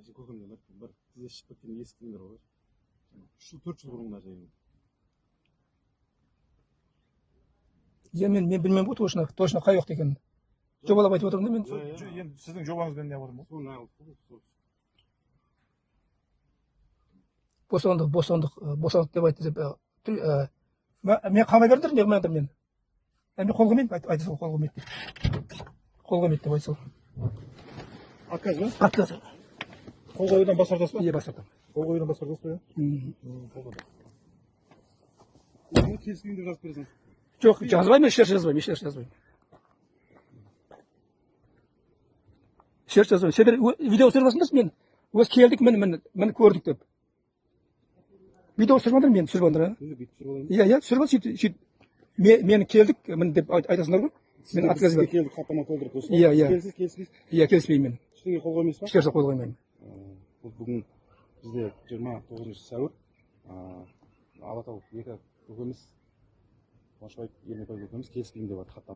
көкемнен бір тізе шығып кеткен естідіңдер ғой. 3 жыл бұрын жайын. Мен білмеймін ғой точно қай уақыт екенін. Жобалап айтып отырмын да мен. Енді сіздің жобаңызбен не болдым ғой? Бостандық деп айтты деп. Мен қамай бердім не қылмайдым мен. Мен қол қоймаймын, айта сал қол қоймайды. Қол қоймайды деп айта сал. Отказ ба? Отказ. Қол қоюдан бас тартасыз ба? Иә, бас тартамын. Қол қоюдан бас тартасыз ба? Келіспеймін деп жазып бересің. Жоқ, жазбаймын, ешнәрсе жазбаймын. Сендер видео түсіріп жатсыңдар, мен өз келдік, мені көрдік деп. Видео түсіріп жатыр, мен түсіріп жатыр. Иә, түсіріп жатыр, сөйтіп. Мен келдік, мені деп айтасыңдар ғой. Мен отказ бердім. Келдік, хаттама толтырып қойсың. Иә. Келіспейсіз? Иә, келіспеймін мен. Ештеңеге қол қоймайсыз ба? Ешнәрсе қол қоймаймын. Бүгін бізде 29 сәуір Алатау екі көкеміз, Қуанышбаев Ермекбай көкеміз келіспеймін деп жатыр хаттама.